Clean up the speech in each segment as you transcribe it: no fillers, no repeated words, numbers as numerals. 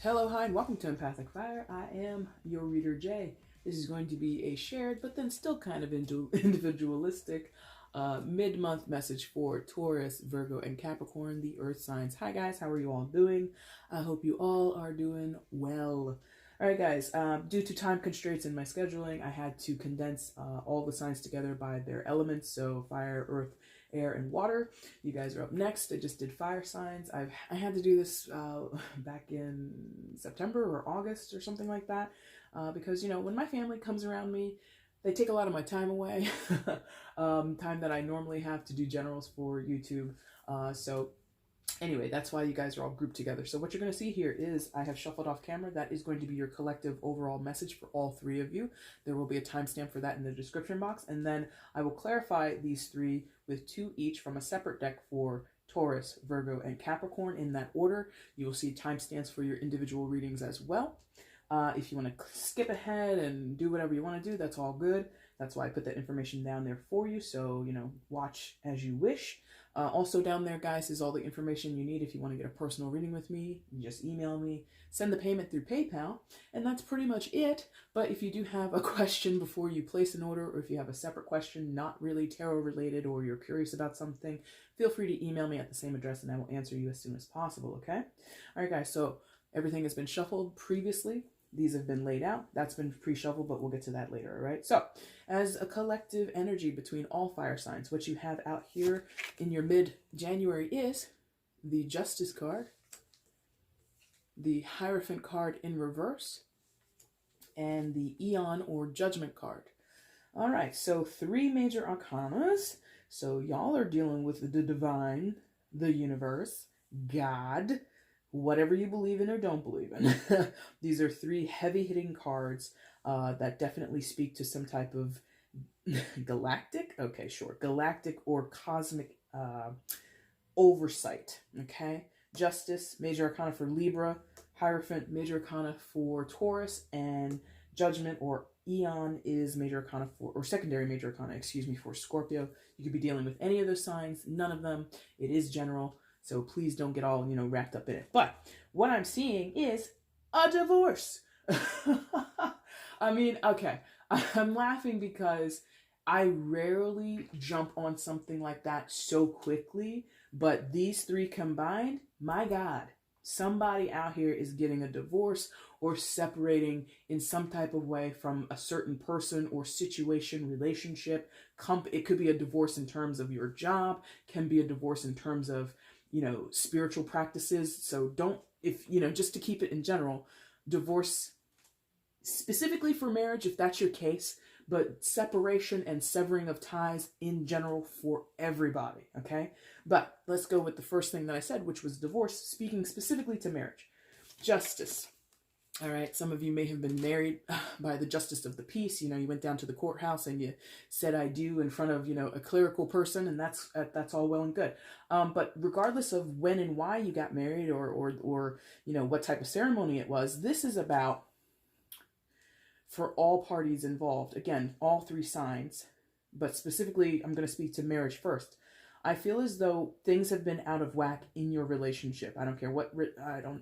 Hello, hi, and welcome to EmpathicFire. I am your reader, Jay. This is going to be a shared, but then still kind of individualistic mid-month message for Taurus, Virgo, and Capricorn, the Earth signs. Hi, guys. How are you all doing? I hope you all are doing well. All right, guys. Due to time constraints in my scheduling, I had to condense all the signs together by their elements. So fire, earth, air, and water. You guys are up next. I just did fire signs. I had to do this back in September or August or something like that because, you know, when my family comes around me, they take a lot of my time away, time that I normally have to do generals for YouTube. So anyway, that's why you guys are all grouped together. So what you're going to see here is I have shuffled off camera. That is going to be your collective overall message for all three of you. There will be a timestamp for that in the description box. And then I will clarify these three with two each from a separate deck for Taurus, Virgo, and Capricorn in that order. You will see timestamps for your individual readings as well. If you want to skip ahead and do whatever you want to do, that's all good. That's why I put that information down there for you. So, you know, watch as you wish. Also down there, guys, is all the information you need if you want to get a personal reading with me. You just email me, send the payment through PayPal, and that's pretty much it. But if you do have a question before you place an order, or if you have a separate question, not really tarot related, or you're curious about something, feel free to email me at the same address and I will answer you as soon as possible, okay? All right, guys, so everything has been shuffled previously. These have been laid out. That's been pre-shuffled, but we'll get to that later, all right? So, as a collective energy between all fire signs, what you have out here in your mid-January is the Justice card, the Hierophant card in reverse, and the Eon or Judgment card. All right, so three major arcanas. So y'all are dealing with the divine, the universe, God, whatever you believe in or don't believe in. These are three heavy-hitting cards that definitely speak to some type of galactic or cosmic oversight, okay? Justice, major arcana for Libra, Hierophant, major arcana for Taurus, and Judgment or Eon is major arcana for, or secondary major arcana, excuse me, for Scorpio. You could be dealing with any of those signs, none of them. It is general. So please don't get all, wrapped up in it. But what I'm seeing is a divorce. I mean, okay. I'm laughing because I rarely jump on something like that so quickly. But these three combined, my God, somebody out here is getting a divorce or separating in some type of way from a certain person or situation, relationship. It could be a divorce in terms of your job, can be a divorce in terms of spiritual practices. So just to keep it in general, divorce specifically for marriage, if that's your case, but separation and severing of ties in general for everybody, okay? But let's go with the first thing that I said, which was divorce, speaking specifically to marriage. Justice. All right, some of you may have been married by the justice of the peace. You went down to the courthouse and you said I do in front of, a clerical person, and that's all well and good. But regardless of when and why you got married or what type of ceremony it was, this is about for all parties involved. Again, all three signs, but specifically I'm going to speak to marriage first. I feel as though things have been out of whack in your relationship. I don't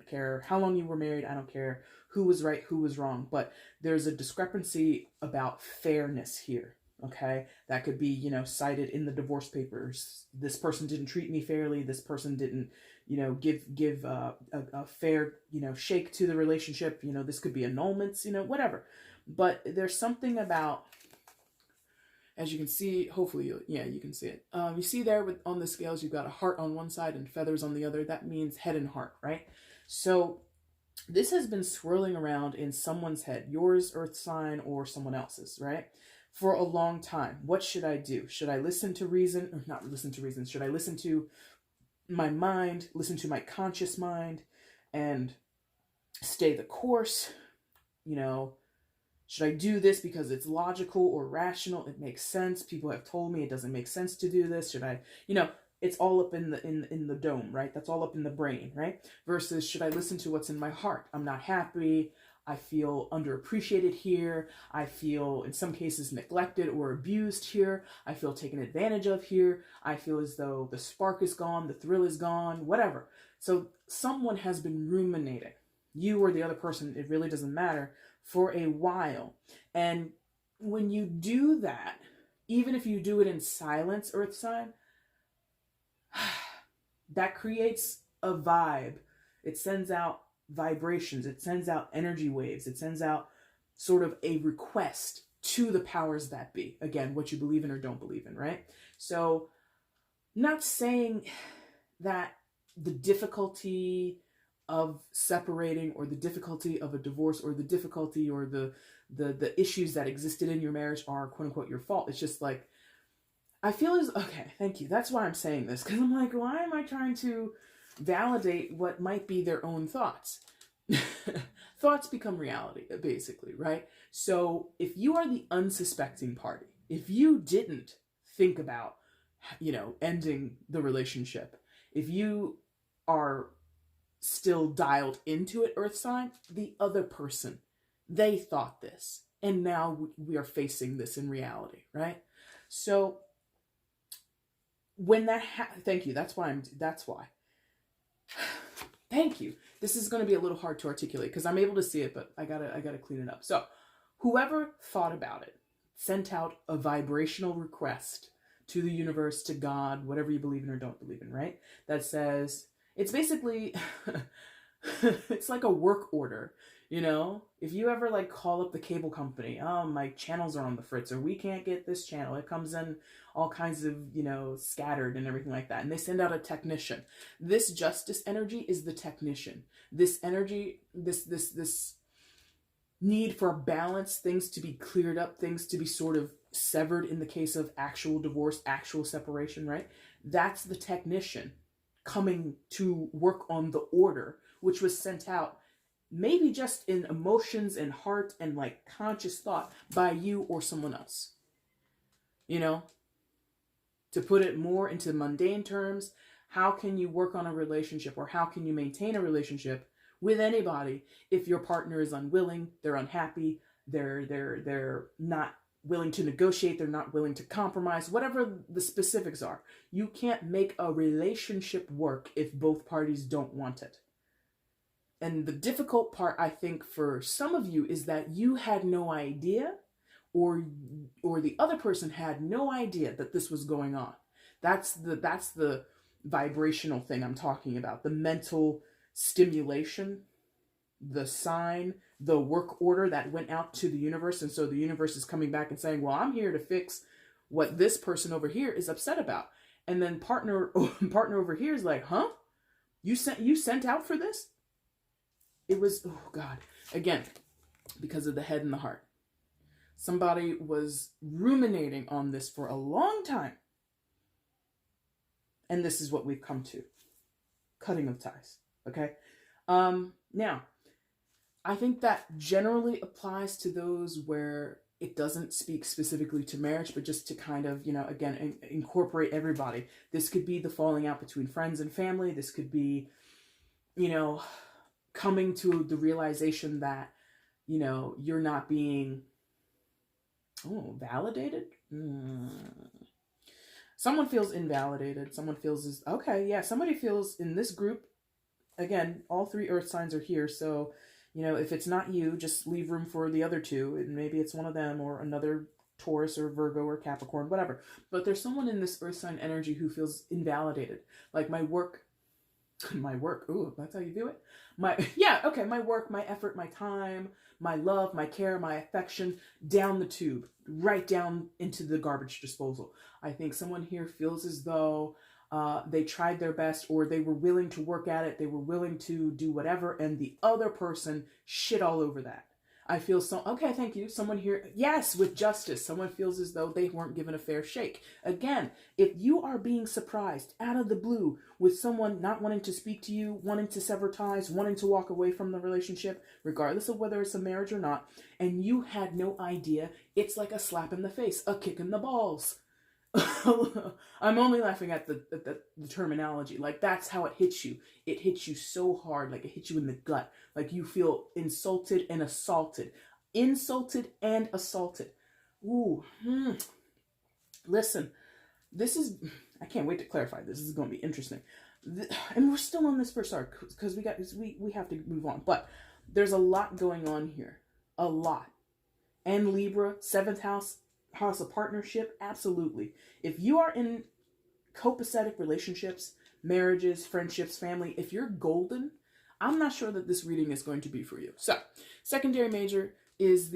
care how long you were married. I don't care who was right, who was wrong, but there's a discrepancy about fairness here. Okay. That could be, cited in the divorce papers. This person didn't treat me fairly. This person didn't, give a fair, shake to the relationship. This could be annulments, whatever. But there's something about, as you can see, hopefully, you can see it. You see there on the scales, you've got a heart on one side and feathers on the other. That means head and heart, right? So this has been swirling around in someone's head, yours, earth sign, or someone else's, right? For a long time. What should I do? Should I listen to reason, or not listen to reason? Should I listen to my mind, listen to my conscious mind, and stay the course? Should I do this because it's logical or rational? It makes sense. People have told me it doesn't make sense to do this. Should I, it's all up in the dome, right? That's all up in the brain, right? Versus should I listen to what's in my heart? I'm not happy. I feel underappreciated here. I feel in some cases neglected or abused here. I feel taken advantage of here. I feel as though the spark is gone, the thrill is gone, whatever. So someone has been ruminating. you or the other person, it really doesn't matter, for a while. And when you do that, even if you do it in silence, Earth sign, that creates a vibe. It sends out vibrations, it sends out energy waves, it sends out sort of a request to the powers that be. Again, what you believe in or don't believe in, right? So, not saying that the difficulty of separating, or the difficulty of a divorce, or the difficulty or the issues that existed in your marriage are quote unquote your fault. It's just like, I feel as, okay, thank you. That's why I'm saying this, because I'm like, why am I trying to validate what might be their own thoughts? Thoughts become reality, basically, right? So if you are the unsuspecting party, if you didn't think about, ending the relationship, if you are still dialed into it, Earth sign, the other person, they thought this, and now we are facing this in reality, right? So when that thank you, that's why thank you. This is going to be a little hard to articulate because I'm able to see it, but I gotta clean it up. So whoever thought about it sent out a vibrational request to the universe, to God, whatever you believe in or don't believe in, right? That says, it's basically, it's like a work order, If you ever like call up the cable company, oh, my channels are on the fritz, or we can't get this channel. It comes in all kinds of, scattered and everything like that. And they send out a technician. This justice energy is the technician. This energy, this need for balance, things to be cleared up, things to be sort of severed in the case of actual divorce, actual separation, right? That's the technician coming to work on the order, which was sent out maybe just in emotions and heart and like conscious thought by you or someone else. To put it more into mundane terms, how can you work on a relationship, or how can you maintain a relationship with anybody if your partner is unwilling, they're unhappy, they're not willing to negotiate, they're not willing to compromise, whatever the specifics are. You can't make a relationship work if both parties don't want it. And the difficult part, I think, for some of you is that you had no idea, or the other person had no idea that this was going on. That's the vibrational thing I'm talking about. The mental stimulation, the sign, the work order that went out to the universe. And so the universe is coming back and saying, well, I'm here to fix what this person over here is upset about. And then partner over here is like, huh? You sent out for this? It was, oh God, again, because of the head and the heart. Somebody was ruminating on this for a long time. And this is what we've come to. Cutting of ties, okay? Now, I think that generally applies to those where it doesn't speak specifically to marriage, but just to kind of, again, incorporate everybody. This could be the falling out between friends and family. This could be, coming to the realization that, you're not being, validated? Someone feels invalidated. Someone feels somebody feels in this group, again, all three earth signs are here. So, if it's not you, just leave room for the other two. And maybe it's one of them or another Taurus or Virgo or Capricorn, whatever. But there's someone in this earth sign energy who feels invalidated. Like my work, ooh, that's how you do it? My work, my effort, my time, my love, my care, my affection, down the tube, right down into the garbage disposal. I think someone here feels as though they tried their best, or they were willing to work at it, they were willing to do whatever, and the other person shit all over that. I feel okay, thank you. Someone here, yes, with justice, someone feels as though they weren't given a fair shake. Again, if you are being surprised out of the blue with someone not wanting to speak to you, wanting to sever ties, wanting to walk away from the relationship, regardless of whether it's a marriage or not, and you had no idea, it's like a slap in the face, a kick in the balls. I'm only laughing at the terminology. Like, that's how it hits you. It hits you so hard, like it hits you in the gut. Like you feel insulted and assaulted. Insulted and assaulted. Ooh. Listen, this is, I can't wait to clarify this. This is going to be interesting. And we're still on this first arc because we have to move on. But there's a lot going on here. A lot. And Libra, 7th house of partnership, absolutely. If you are in copacetic relationships, marriages, friendships, family, if you're golden, I'm not sure that this reading is going to be for you. So, secondary major is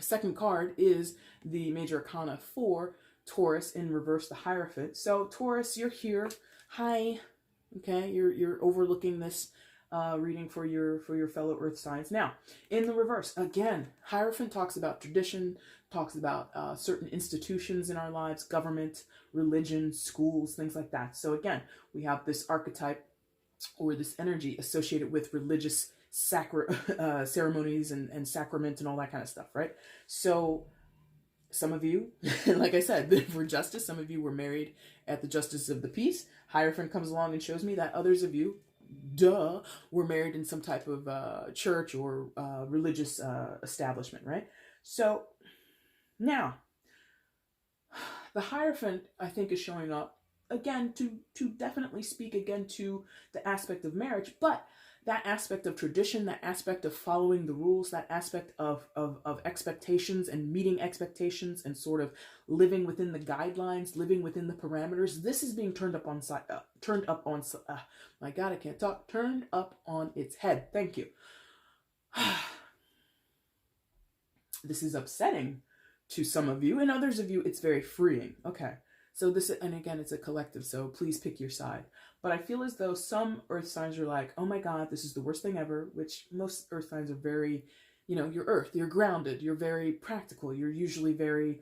second card is the major arcana for Taurus, in reverse, the Hierophant. So, Taurus, you're here. Hi. Okay, you're overlooking this reading for your fellow earth signs. Now, in the reverse, again, Hierophant talks about tradition, talks about certain institutions in our lives, government, religion, schools, things like that. So again, we have this archetype or this energy associated with religious ceremonies and sacrament and all that kind of stuff, right? So some of you, like I said, for justice, some of you were married at the justice of the peace. Hierophant comes along and shows me that others of you, were married in some type of church or religious establishment, right? So now, the Hierophant, I think, is showing up again to definitely speak again to the aspect of marriage, but that aspect of tradition, that aspect of following the rules, that aspect of expectations and meeting expectations and sort of living within the guidelines, living within the parameters. This is being turned up on my God, I can't talk. Turned up on its head. Thank you. This is upsetting to some of you, and others of you, it's very freeing. Okay. So this, and again, it's a collective, so please pick your side. But I feel as though some earth signs are like, oh my God, this is the worst thing ever, which most earth signs are very, you're earth, you're grounded, you're very practical, you're usually very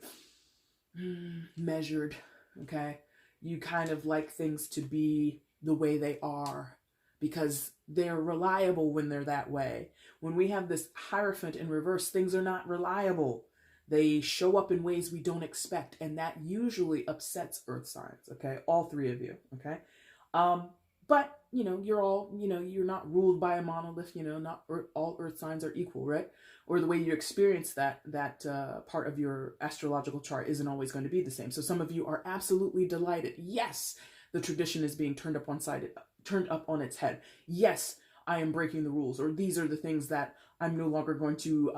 measured, okay? You kind of like things to be the way they are because they're reliable when they're that way. When we have this Hierophant in reverse, things are not reliable. They show up in ways we don't expect, and that usually upsets earth signs, okay? All three of you, okay? But, you're all, you're not ruled by a monolith, not all earth signs are equal, right? Or the way you experience that part of your astrological chart isn't always going to be the same. So some of you are absolutely delighted. Yes, the tradition is being turned up on its head. Yes, I am breaking the rules, or these are the things that I'm no longer going to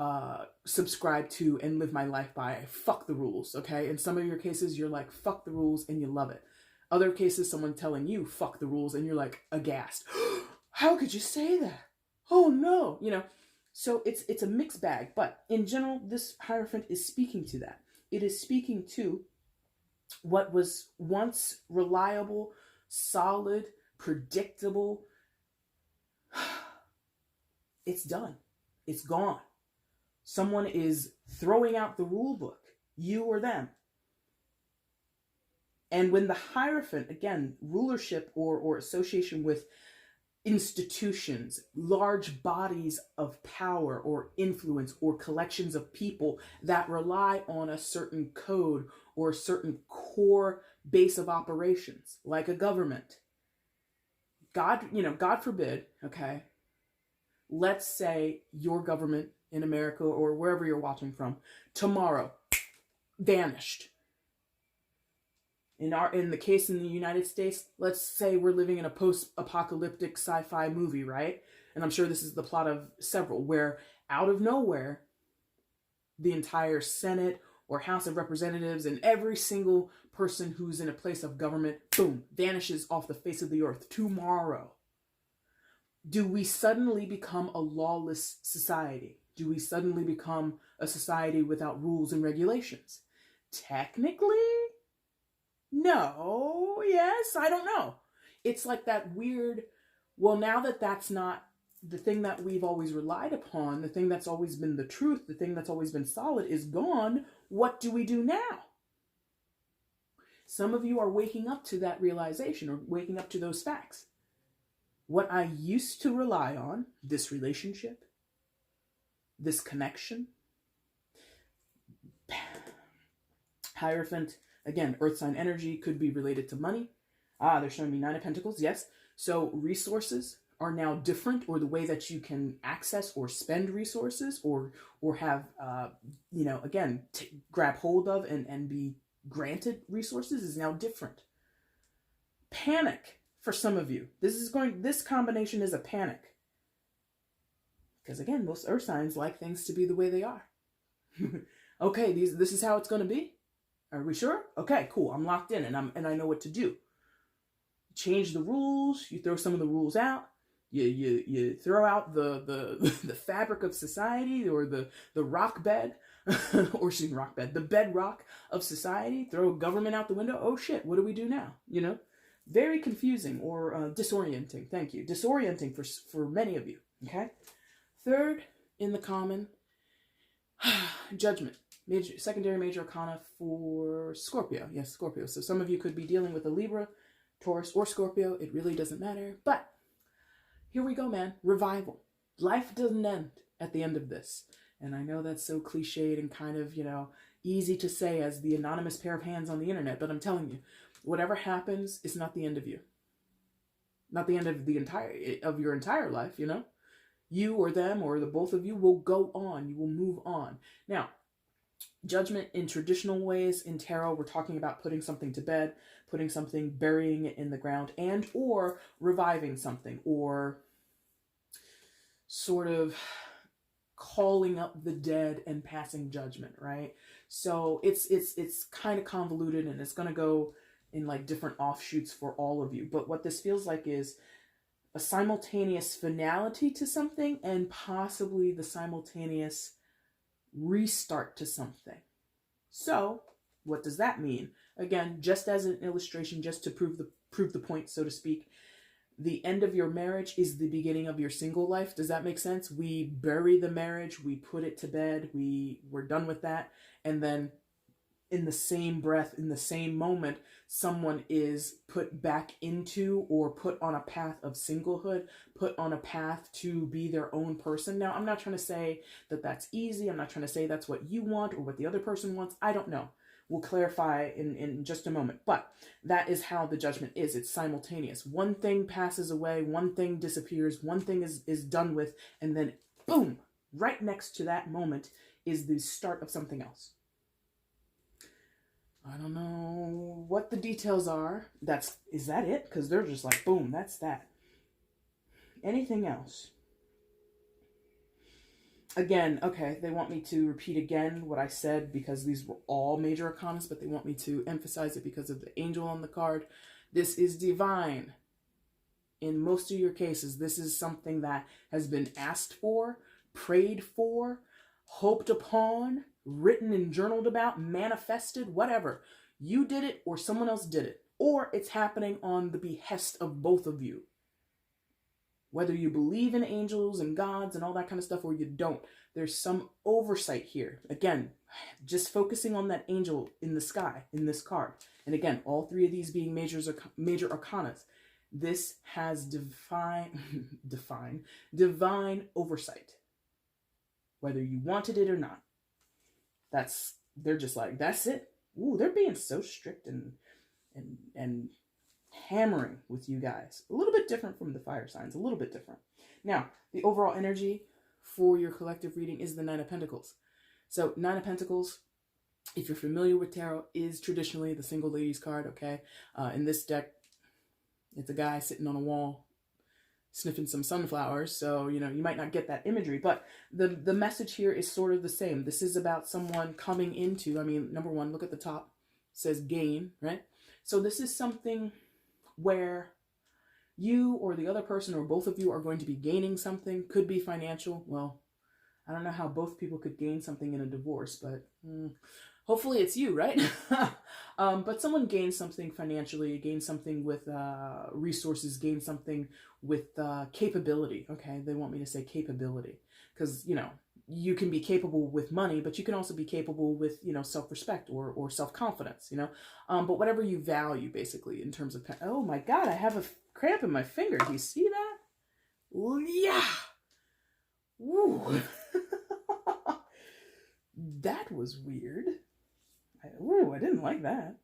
subscribe to and live my life by. Fuck the rules, okay? In some of your cases, you're like, fuck the rules, and you love it. Other cases, someone telling you, fuck the rules, and you're like, aghast. How could you say that? Oh no, So it's a mixed bag, but in general, this Hierophant is speaking to that. It is speaking to what was once reliable, solid, predictable. It's done. It's gone. Someone is throwing out the rule book, you or them. And when the Hierophant, again, rulership or association with institutions, large bodies of power or influence or collections of people that rely on a certain code or a certain core base of operations, like a government. God forbid, okay, let's say your government in America or wherever you're watching from, tomorrow, vanished. In the case in the United States, let's say we're living in a post-apocalyptic sci-fi movie, right? And I'm sure this is the plot of several, where out of nowhere, the entire Senate or House of Representatives and every single person who's in a place of government, boom, vanishes off the face of the earth tomorrow. Do we suddenly become a lawless society? Do we suddenly become a society without rules and regulations? Technically, no, yes, I don't know. It's like that weird, well, now that that's not the thing that we've always relied upon, the thing that's always been the truth, the thing that's always been solid is gone, what do we do now? Some of you are waking up to that realization or waking up to those facts. What I used to rely on, this relationship, this connection, Hierophant, again, earth sign energy could be related to money. They're showing me 9 of Pentacles, yes. So resources are now different, or the way that you can access or spend resources or have, again, grab hold of and be granted resources is now different. Panic for some of you. This combination is a panic. Because again, most earth signs like things to be the way they are. Okay, this is how it's going to be. Are we sure? Okay, cool. I'm locked in and I know what to do. Change the rules. You throw some of the rules out. You throw out the fabric of society, or the rock bed, or the bedrock of society. Throw government out the window. Oh shit, what do we do now? You know, very confusing or disorienting. Thank you. Disorienting for many of you. Okay. Third in the common, Judgment. Secondary major arcana for Scorpio. Yes, Scorpio. So some of you could be dealing with a Libra, Taurus, or Scorpio. It really doesn't matter. But here we go, man. Revival. Life doesn't end at the end of this. And I know that's so cliched and kind of, you know, easy to say as the anonymous pair of hands on the internet. But I'm telling you, whatever happens is not the end of you. Not the end of your entire life, you know. You or them or the both of you will go on. You will move on. Now, Judgment in traditional ways in tarot, we're talking about putting something to bed, putting something, burying it in the ground, and or reviving something, or sort of calling up the dead and passing judgment, right? So it's kind of convoluted, and it's going to go in like different offshoots for all of you. But what this feels like is a simultaneous finality to something and possibly the simultaneous restart to something. So what does that mean? Again, just as an illustration, just to prove the point, so to speak, the end of your marriage is the beginning of your single life. Does that make sense? We bury the marriage, we put it to bed, we're done with that, and then in the same breath, in the same moment, someone is put back into or put on a path of singlehood, put on a path to be their own person. Now, I'm not trying to say that that's easy. I'm not trying to say that's what you want or what the other person wants. I don't know. We'll clarify in just a moment. But that is how the judgment is. It's simultaneous. One thing passes away, one thing disappears, one thing is done with, and then boom, right next to that moment is the start of something else. I don't know what the details are. Is that it? Because they're just like, boom, that's that. Anything else? Again, okay, they want me to repeat again what I said because these were all major arcanas, but they want me to emphasize it because of the angel on the card. This is divine. In most of your cases, this is something that has been asked for, prayed for, hoped upon, written and journaled about, manifested, whatever. You did it or someone else did it. Or it's happening on the behest of both of you. Whether you believe in angels and gods and all that kind of stuff or you don't, there's some oversight here. Again, just focusing on that angel in the sky, in this card. And again, all three of these being major arcanas. This has divine oversight. Whether you wanted it or not. They're just like, that's it. Ooh, they're being so strict and hammering with you guys. A little bit different from the fire signs, a little bit different. Now, the overall energy for your collective reading is the Nine of Pentacles. So Nine of Pentacles, if you're familiar with tarot, is traditionally the single ladies card, okay? In this deck, it's a guy sitting on a wall sniffing some sunflowers, so you know you might not get that imagery, but the message here is sort of the same. This is about someone coming into, I mean, number one, look at the top, it says gain, right? So this is something where you or the other person or both of you are going to be gaining something. Could be financial. Well, I don't know how both people could gain something in a divorce, but hopefully it's you, right? But someone gains something financially, gains something with resources, gains something with capability. Okay, they want me to say capability because, you know, you can be capable with money, but you can also be capable with, you know, self-respect or self-confidence, you know. But whatever you value, basically, in terms of... Oh my God, I have a cramp in my finger. Do you see that? Yeah. Woo. That was weird. I didn't like that.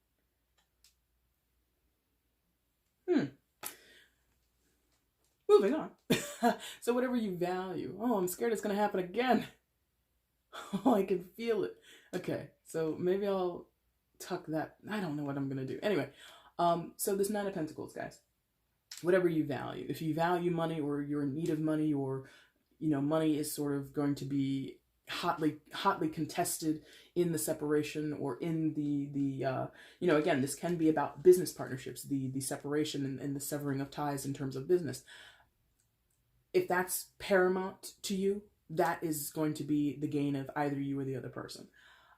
Moving on. So whatever you value. Oh, I'm scared it's going to happen again. Oh, I can feel it. Okay, so maybe I'll tuck that. I don't know what I'm going to do. Anyway, So this Nine of Pentacles, guys, whatever you value, if you value money or you're in need of money, or, you know, money is sort of going to be hotly contested in the separation, or in the you know, again, this can be about business partnerships, the separation and the severing of ties in terms of business. If that's paramount to you, that is going to be the gain of either you or the other person.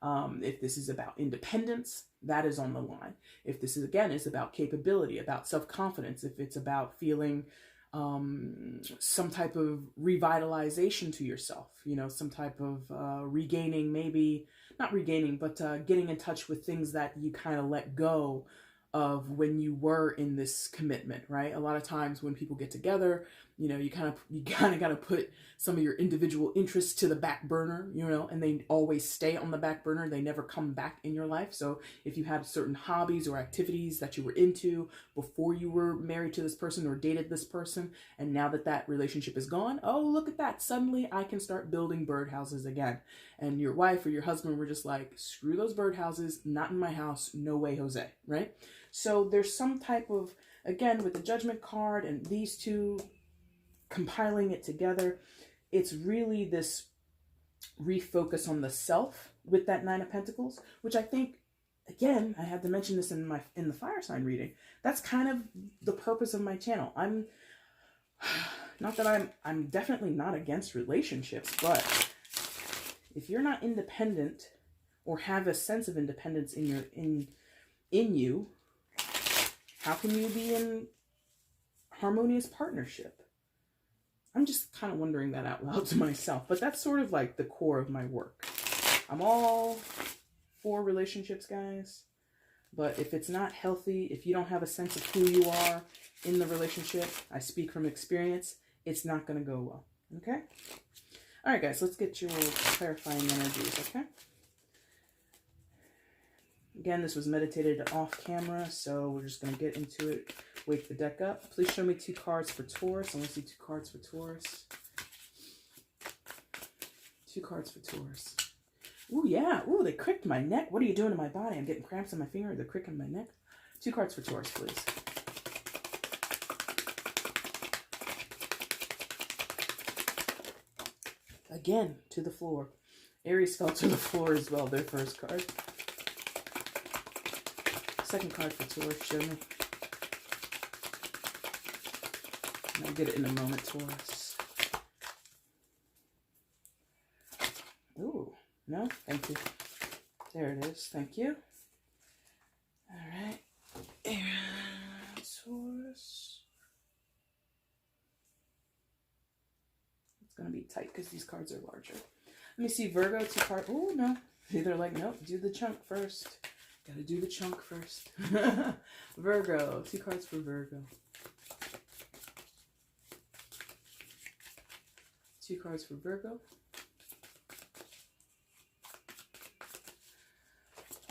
If this is about independence, that is on the line. If this is, again, is about capability, about self-confidence, if it's about feeling some type of revitalization to yourself, you know, some type of regaining, maybe not regaining, but getting in touch with things that you kind of let go of when you were in this commitment, right? A lot of times when people get together, you know, you kind of got to put some of your individual interests to the back burner, you know, and they always stay on the back burner. They never come back in your life. So if you had certain hobbies or activities that you were into before you were married to this person or dated this person, and now that that relationship is gone, oh, look at that. Suddenly I can start building birdhouses again. And your wife or your husband were just like, screw those birdhouses, not in my house. No way, Jose, right? So there's some type of, again, with the Judgment card and these two compiling it together, it's really this refocus on the self with that Nine of Pentacles, which I think, again, I had to mention this in the fire sign reading. That's kind of the purpose of my channel. I'm not that I'm definitely not against relationships, but if you're not independent or have a sense of independence in you, how can you be in harmonious partnership? I'm just kind of wondering that out loud to myself, but that's sort of like the core of my work. I'm all for relationships, guys, but if it's not healthy, if you don't have a sense of who you are in the relationship, I speak from experience, it's not going to go well, okay? All right, guys, let's get your clarifying energies, okay? Again, this was meditated off camera, so we're just going to get into it. Wake the deck up. Please show me 2 cards for Taurus. I want to see 2 cards for Taurus. 2 cards for Taurus. Ooh, yeah. Ooh, they cricked my neck. What are you doing to my body? I'm getting cramps in my finger. They're cricking my neck. 2 cards for Taurus, please. Again, to the floor. Aries fell to the floor as well. Their first card. Second card for Taurus, show me. I'll get it in a moment, Taurus. Ooh, no, thank you. There it is, thank you. All right, and Taurus. It's gonna be tight because these cards are larger. Let me see, Virgo, 2 cards. Oh, no. They're like, nope, do the chunk first. Gotta do the chunk first. Virgo, 2 cards for Virgo. 2 cards for Virgo.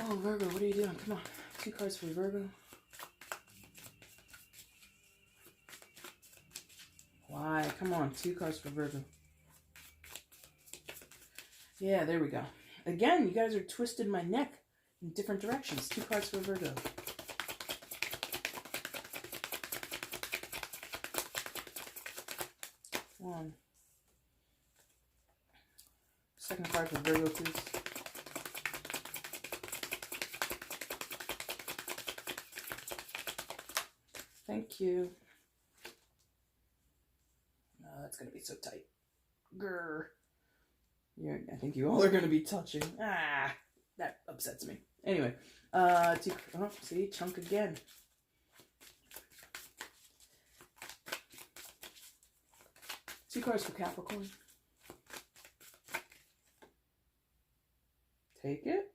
Oh, Virgo, what are you doing? Come on. 2 cards for Virgo. Why? Come on. 2 cards for Virgo. Yeah, there we go. Again, you guys are twisted my neck in different directions. 2 cards for Virgo. One. Second card for Virgo, please. Thank you. Oh, that's going to be so tight. Grr. I think you all are going to be touching. Ah, that upsets me. Anyway, oh, see, chunk again. Two cards for Capricorn. Take it.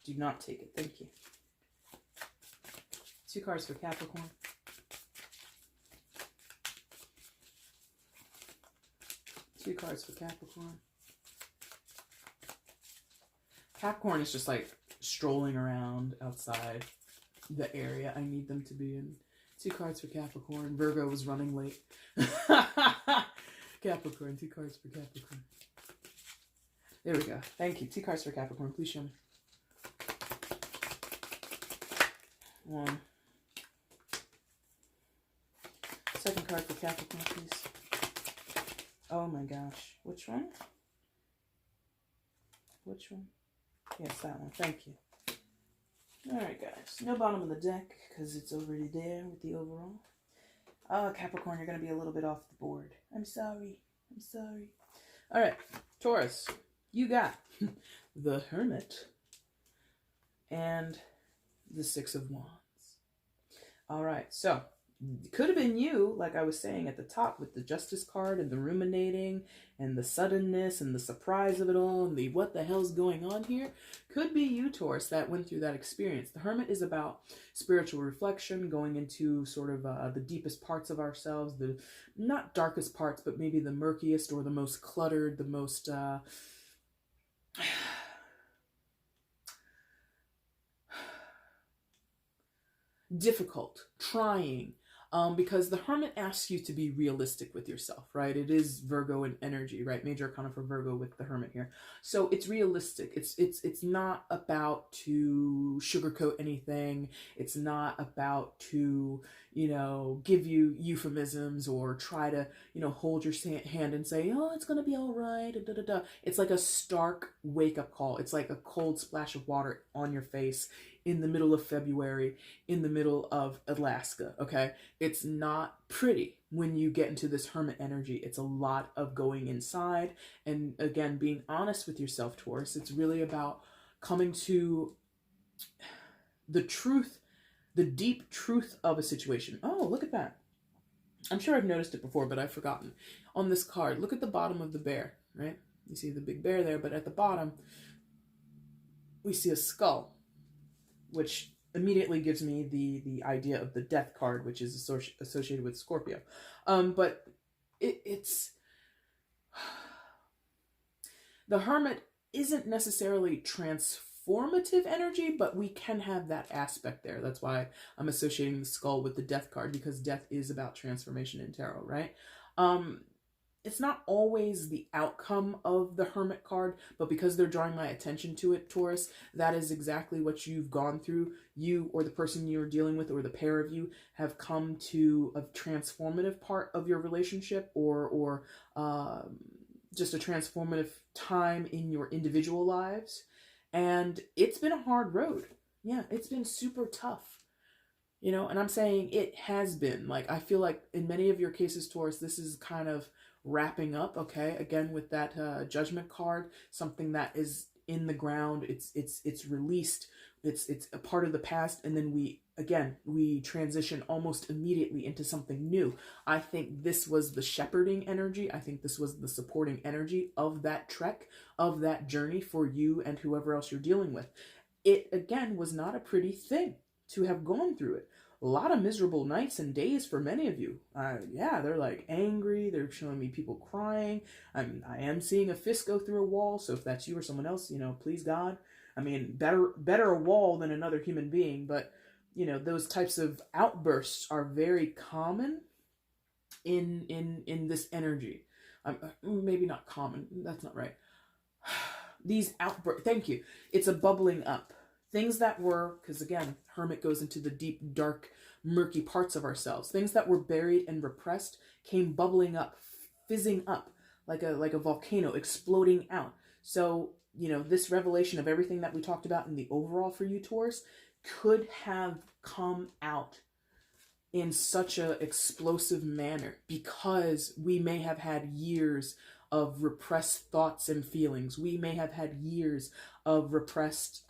Do not take it. Thank you. 2 cards for Capricorn. Two cards for Capricorn. Capricorn is just like strolling around outside the area I need them to be in. 2 cards for Capricorn. Virgo was running late. Capricorn. 2 cards for Capricorn. There we go. Thank you. 2 cards for Capricorn. Please show me. One. Second card for Capricorn, please. Oh my gosh. Which one? Which one? Yes, that one. Thank you. Alright, guys. No bottom of the deck because it's already there with the overall. Oh, Capricorn, you're going to be a little bit off the board. I'm sorry. I'm sorry. Alright, Taurus. You got the Hermit and the Six of Wands. Alright, so it could have been you, like I was saying at the top, with the Justice card and the ruminating and the suddenness and the surprise of it all and the what the hell's going on here. Could be you, Taurus, that went through that experience. The Hermit is about spiritual reflection, going into sort of the deepest parts of ourselves, the not darkest parts, but maybe the murkiest or the most cluttered, the most difficult, trying, because the Hermit asks you to be realistic with yourself, right? It is Virgo in energy, right? Major arcana for Virgo with the Hermit here. So it's realistic. It's not about to sugarcoat anything. It's not about to, you know, give you euphemisms or try to, you know, hold your hand and say, oh, it's going to be all right. Da, da, da. It's like a stark wake-up call. It's like a cold splash of water on your face in the middle of February, in the middle of Alaska, okay? It's not pretty when you get into this Hermit energy. It's a lot of going inside and, again, being honest with yourself, Taurus. It's really about coming to the truth, the deep truth of a situation. Oh, look at that. I'm sure I've noticed it before, but I've forgotten. On this card, look at the bottom of the bear, right? You see the big bear there, but at the bottom, we see a skull, which immediately gives me the idea of the Death card, which is associated with Scorpio. But it's... The Hermit isn't necessarily transformative energy, but we can have that aspect there. That's why I'm associating the skull with the Death card, because death is about transformation in tarot, right? It's not always the outcome of the Hermit card, but because they're drawing my attention to it, Taurus, that is exactly what you've gone through. You or the person you're dealing with or the pair of you have come to a transformative part of your relationship or just a transformative time in your individual lives. And it's been a hard road. Yeah, it's been super tough. You know, and I'm saying it has been. Like, I feel like in many of your cases, Taurus, this is kind of wrapping up, okay? Again, with that Judgment card, something that is in the ground, it's released, it's a part of the past, and then we transition almost immediately into something new. I think this was the shepherding energy. I think this was the supporting energy of that trek, of that journey for you and whoever else you're dealing with. It, again, was not a pretty thing to have gone through it. A lot of miserable nights and days for many of you. Yeah, they're like angry. They're showing me people crying. I am seeing a fist go through a wall. So if that's you or someone else, you know, please God. I mean, better a wall than another human being. But, you know, those types of outbursts are very common in this energy. Maybe not common. That's not right. These outbursts. Thank you. It's a bubbling up. Things that were, because again, Hermit goes into the deep, dark, murky parts of ourselves. Things that were buried and repressed came bubbling up, fizzing up like a volcano, exploding out. So, you know, this revelation of everything that we talked about in the overall for you, Taurus, could have come out in such a explosive manner because we may have had years of repressed thoughts and feelings. We may have had years of repressed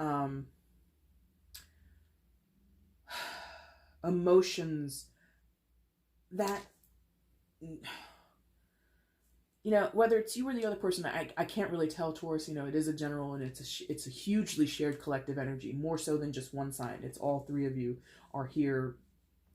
emotions that, you know, whether it's you or the other person, I can't really tell, Taurus. You know, it is a general and it's a hugely shared collective energy, more so than just one side. It's all three of you are here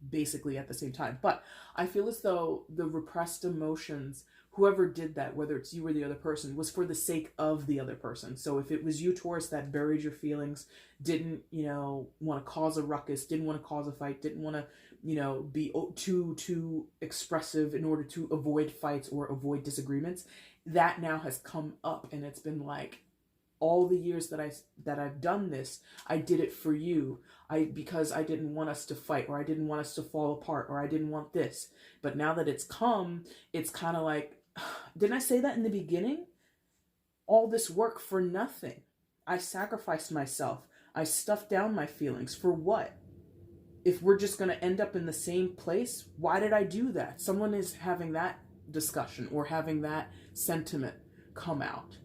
basically at the same time. But I feel as though the repressed emotions, whoever did that, whether it's you or the other person, was for the sake of the other person. So if it was you, Taurus, that buried your feelings, didn't, you know, want to cause a ruckus, didn't want to cause a fight, didn't want to, you know, be too expressive in order to avoid fights or avoid disagreements, that now has come up and it's been like all the years that I've done this, I did it for you. Because I didn't want us to fight, or I didn't want us to fall apart, or I didn't want this. But now that it's come, it's kind of like, didn't I say that in the beginning? All this work for nothing. I sacrificed myself. I stuffed down my feelings. For what? If we're just going to end up in the same place, why did I do that? Someone is having that discussion or having that sentiment come out.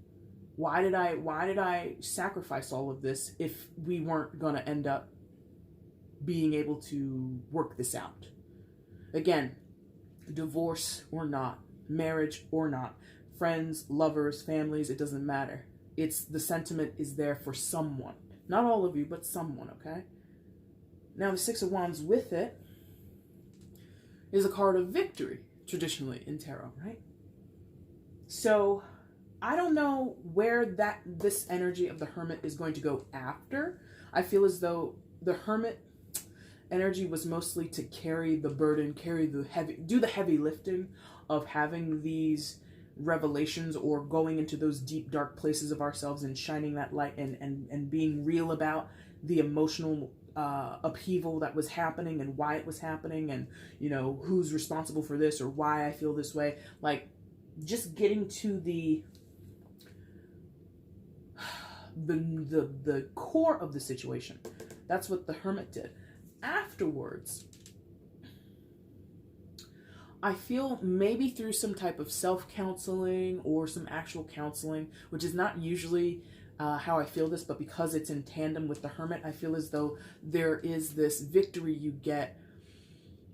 Why did I sacrifice all of this if we weren't going to end up being able to work this out? Again, divorce or not, marriage or not, friends, lovers, families, it doesn't matter. It's the sentiment is there for someone. Not all of you, but someone, okay? Now the Six of Wands with it is a card of victory, traditionally in tarot, right? So I don't know where this energy of the Hermit is going to go after. I feel as though the Hermit energy was mostly to carry the burden, do the heavy lifting of having these revelations or going into those deep dark places of ourselves and shining that light and being real about the emotional upheaval that was happening and why it was happening, and who's responsible for this or why I feel this way. Like, just getting to the core of the situation. That's what the Hermit did. Afterwards, I feel maybe through some type of self-counseling or some actual counseling, which is not usually how I feel this, but because it's in tandem with the Hermit, I feel as though there is this victory you get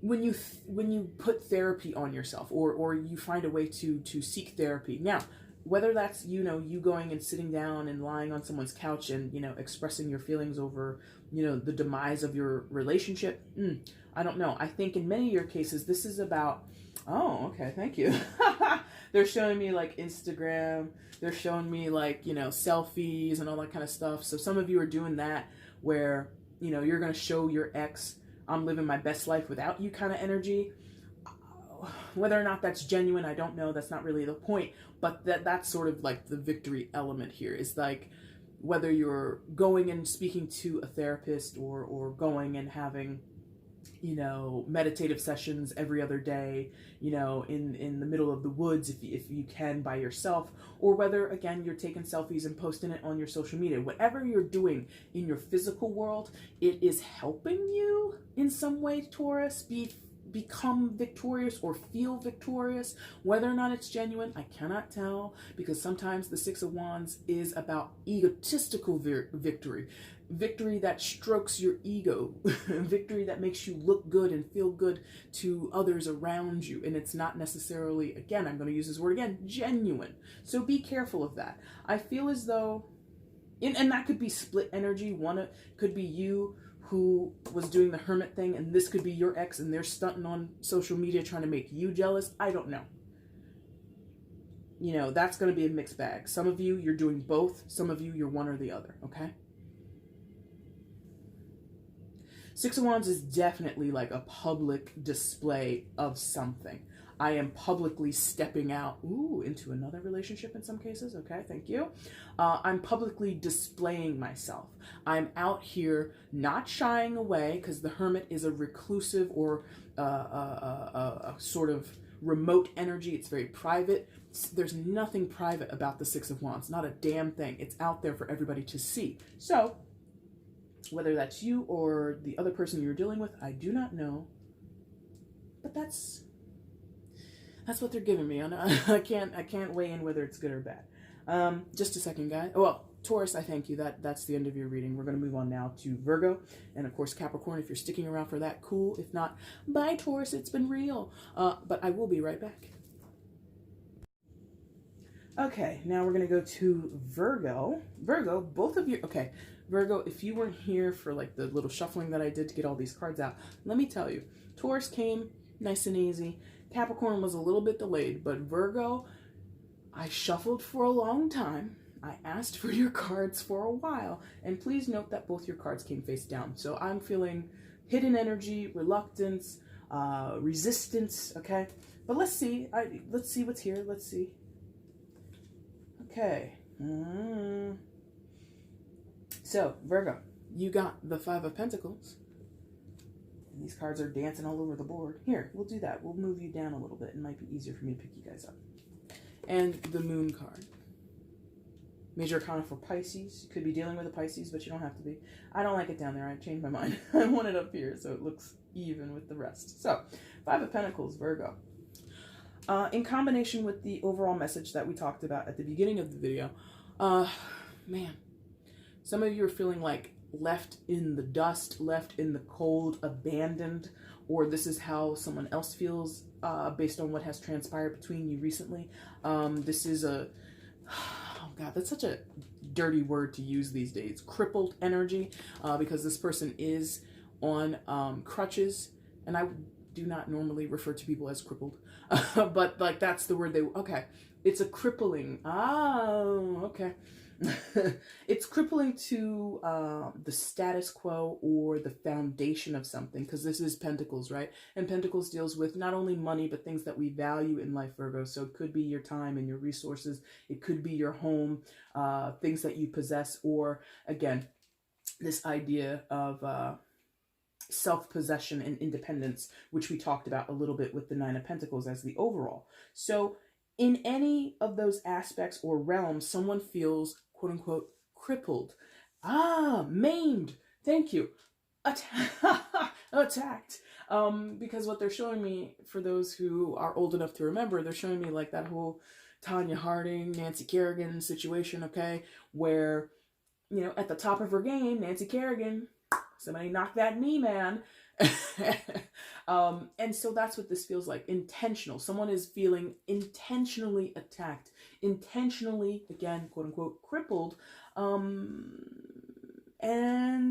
when you put therapy on yourself, or you find a way to seek therapy. Now, whether that's you going and sitting down and lying on someone's couch and expressing your feelings over the demise of your relationship, I don't know. I think in many of your cases this is about, oh, okay, thank you. They're showing me like Instagram, they're showing me like selfies and all that kind of stuff. So some of you are doing that where you're going to show your ex, I'm living my best life without you kind of energy. Whether or not that's genuine, I don't know. That's not really the point. But that's sort of like the victory element here. Is like whether you're going and speaking to a therapist or going and having, meditative sessions every other day, in the middle of the woods if you can by yourself, or whether, again, you're taking selfies and posting it on your social media. Whatever you're doing in your physical world, it is helping you in some way, Taurus, become victorious or feel victorious. Whether or not it's genuine, I cannot tell, because sometimes the Six of Wands is about egotistical victory that strokes your ego, victory that makes you look good and feel good to others around you, and it's not necessarily, again, I'm going to use this word again, genuine. So be careful of that. I feel as though, and that could be split energy. One could be you who was doing the Hermit thing, and this could be your ex and they're stunting on social media trying to make you jealous. I don't know. That's going to be a mixed bag. Some of you, you're doing both. Some of you, you're one or the other, okay? Six of Wands is definitely like a public display of something. I am publicly stepping out, into another relationship in some cases. Okay, thank you. I'm publicly displaying myself. I'm out here not shying away, because the Hermit is a reclusive or a sort of remote energy. It's very private. There's nothing private about the Six of Wands. Not a damn thing. It's out there for everybody to see. So, whether that's you or the other person you're dealing with, I do not know. But that's what they're giving me. I can't weigh in whether it's good or bad. Just a second, guys. Well, Taurus, I thank you. That's the end of your reading. We're going to move on now to Virgo. And of course, Capricorn, if you're sticking around for that, cool. If not, bye, Taurus. It's been real. But I will be right back. Okay, now we're going to go to Virgo. Virgo, both of you. Okay, Virgo, if you weren't here for like the little shuffling that I did to get all these cards out, let me tell you, Taurus came nice and easy. Capricorn was a little bit delayed, but Virgo, I shuffled for a long time. I asked for your cards for a while, and please note that both your cards came face down. So I'm feeling hidden energy, reluctance, resistance, okay? But let's see. Let's see what's here. Let's see. Okay. So, Virgo, you got the Five of Pentacles. And these cards are dancing all over the board. Here, we'll do that. We'll move you down a little bit. It might be easier for me to pick you guys up. And the Moon card. Major Arcana for Pisces. You could be dealing with a Pisces, but you don't have to be. I don't like it down there. I changed my mind. I want it up here so it looks even with the rest. So, Five of Pentacles, Virgo. In combination with the overall message that we talked about at the beginning of the video, man, some of you are feeling like left in the dust, left in the cold, abandoned, or this is how someone else feels based on what has transpired between you recently. This is a, oh God, that's such a dirty word to use these days. Crippled energy, because this person is on crutches, and I do not normally refer to people as crippled, but like that's the word they, okay. It's a crippling, okay. It's crippling to the status quo or the foundation of something, because this is Pentacles, right? And Pentacles deals with not only money, but things that we value in life, Virgo. So it could be your time and your resources. It could be your home, things that you possess, or again, this idea of self-possession and independence, which we talked about a little bit with the Nine of Pentacles as the overall. So in any of those aspects or realms, someone feels quote unquote crippled, maimed, thank you, attacked, because what they're showing me, for those who are old enough to remember, they're showing me like that whole Tanya Harding, Nancy Kerrigan situation, okay, where, you know, at the top of her game, Nancy Kerrigan, somebody knock that knee, man. And so that's what this feels like. Intentional. Someone is feeling intentionally attacked, intentionally, again, quote unquote, crippled, and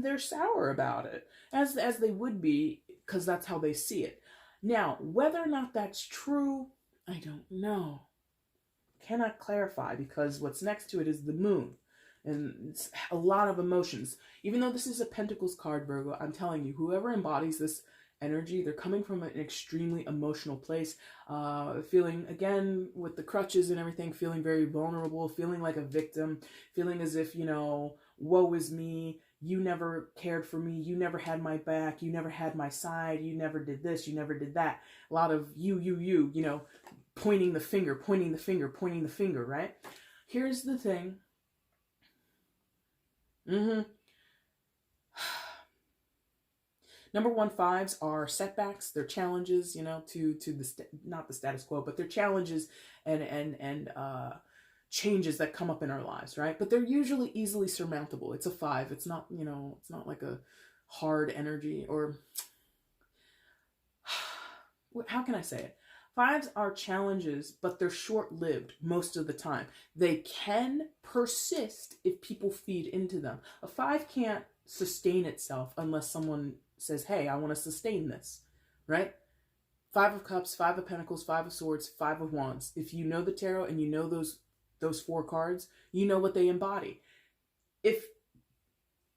they're sour about it, as they would be, because that's how they see it. Now, whether or not that's true, I don't know. Cannot clarify, because what's next to it is the Moon. And it's a lot of emotions. Even though this is a Pentacles card, Virgo, I'm telling you, whoever embodies this energy, they're coming from an extremely emotional place, feeling, again, with the crutches and everything, feeling very vulnerable, feeling like a victim, feeling as if, you know, woe is me, you never cared for me, you never had my back, you never had my side, you never did this, you never did that. A lot of you know, pointing the finger, right? Here's the thing. Number one, fives are setbacks. They're challenges, you know, to the not the status quo, but they're challenges and changes that come up in our lives, right? But they're usually easily surmountable. It's a five. It's not, you know, it's not like a hard energy, or how can I say it? Fives are challenges, but they're short-lived most of the time. They can persist if people feed into them. A five can't sustain itself unless someone says, hey, I want to sustain this, right? Five of Cups, Five of Pentacles, Five of Swords, Five of Wands. If you know the tarot and you know those four cards, you know what they embody. If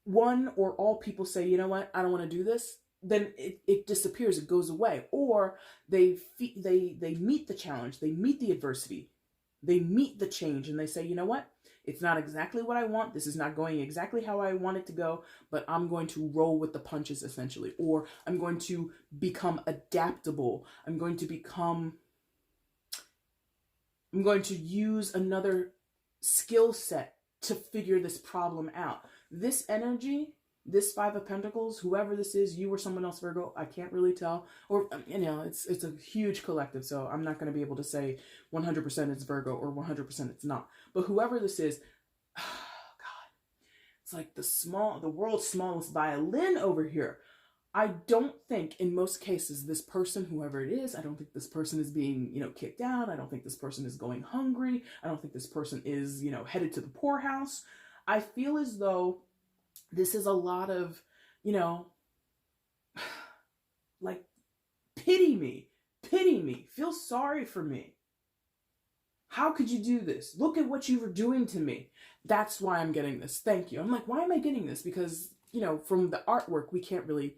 one or all people say, you know what, I don't want to do this, then it disappears, it goes away. Or they meet the challenge, they meet the adversity, they meet the change, and they say, you know what, it's not exactly what I want, this is not going exactly how I want it to go, but I'm going to roll with the punches, essentially. Or I'm going to become adaptable, I'm going to use another skill set to figure this problem out. This energy, this Five of Pentacles, whoever this is, you or someone else, Virgo, I can't really tell. Or, you know, it's a huge collective, so I'm not going to be able to say 100% it's Virgo or 100% it's not. But whoever this is, oh God, it's like the world's smallest violin over here. I don't think in most cases this person, whoever it is, I don't think this person is being, you know, kicked out. I don't think this person is going hungry. I don't think this person is, you know, headed to the poorhouse. I feel as though this is a lot of, you know, like, pity me, feel sorry for me. How could you do this? Look at what you were doing to me. That's why I'm getting this. Thank you. I'm like, why am I getting this? Because, you know, from the artwork, we can't really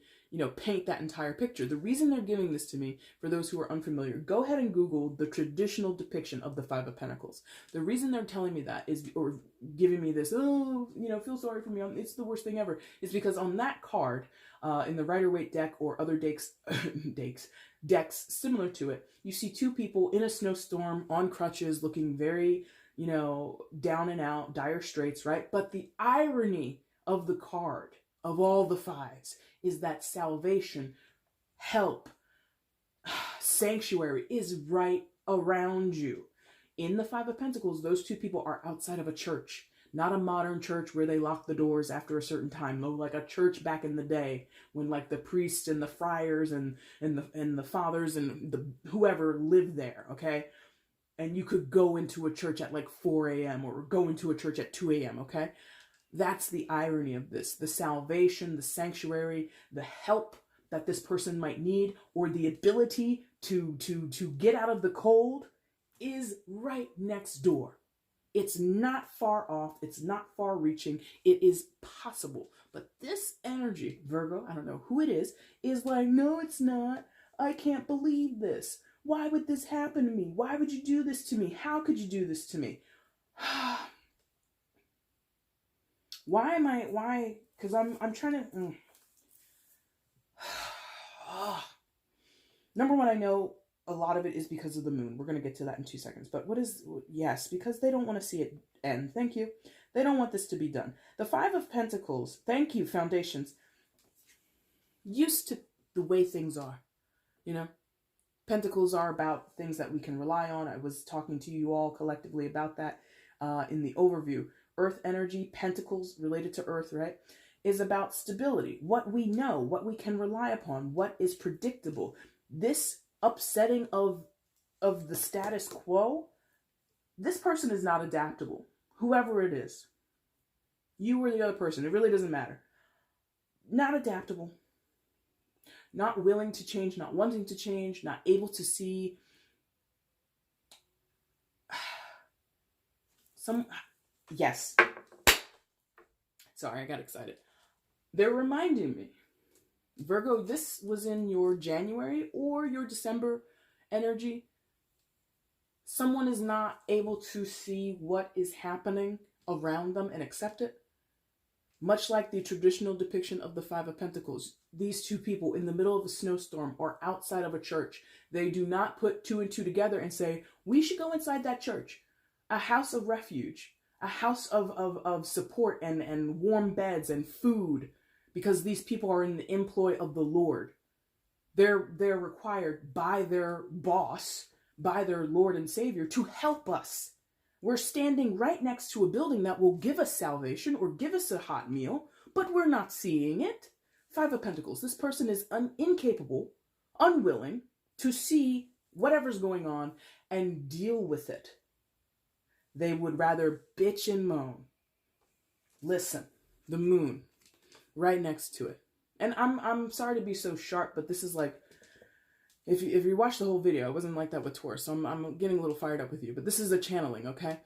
paint that entire picture. The reason they're giving this to me, for those who are unfamiliar, go ahead and Google the traditional depiction of the Five of Pentacles. The reason they're telling me that is, or giving me this, feel sorry for me, it's the worst thing ever, is because on that card, in the Rider-Waite deck or other decks, decks similar to it, you see two people in a snowstorm on crutches looking very, down and out, dire straits, right? But the irony of the card, of all the fives, is that salvation, help, sanctuary is right around you. In the Five of Pentacles, those two people are outside of a church. Not a modern church where they lock the doors after a certain time. No, like a church back in the day when like the priests and the friars and the fathers and the whoever lived there, okay? And you could go into a church at like 4 a.m. or go into a church at 2 a.m., okay? That's the irony of this. The salvation, the sanctuary, the help that this person might need, or the ability to get out of the cold is right next door. It's not far off. It's not far reaching. It is possible. But this energy, Virgo, I don't know who it is like, no, it's not. I can't believe this. Why would this happen to me? Why would you do this to me? How could you do this to me? Why? Because I'm trying to... Number one, I know a lot of it is because of the moon. We're going to get to that in 2 seconds. But yes, because they don't want to see it end. Thank you. They don't want this to be done. The Five of Pentacles, thank you, foundations, used to the way things are. Pentacles are about things that we can rely on. I was talking to you all collectively about that in the overview. Earth energy, pentacles related to earth, right, is about stability. What we know, what we can rely upon, what is predictable. This upsetting of the status quo, this person is not adaptable. Whoever it is, you or the other person, it really doesn't matter. Not adaptable. Not willing to change, not wanting to change, not able to see yes. Sorry, I got excited. They're reminding me, Virgo, this was in your January or your December energy. Someone is not able to see what is happening around them and accept it. Much like the traditional depiction of the Five of Pentacles, these two people in the middle of a snowstorm or outside of a church, they do not put two and two together and say, we should go inside that church, a house of refuge, a house of support and warm beds and food, because these people are in the employ of the Lord. They're required by their boss, by their Lord and Savior, to help us. We're standing right next to a building that will give us salvation or give us a hot meal, but we're not seeing it. Five of Pentacles. This person is incapable, unwilling to see whatever's going on and deal with it. They would rather bitch and moan. Listen, the moon, right next to it. And I'm sorry to be so sharp, but this is like, if you watch the whole video, it wasn't like that with Taurus, so I'm getting a little fired up with you. But this is a channeling, okay?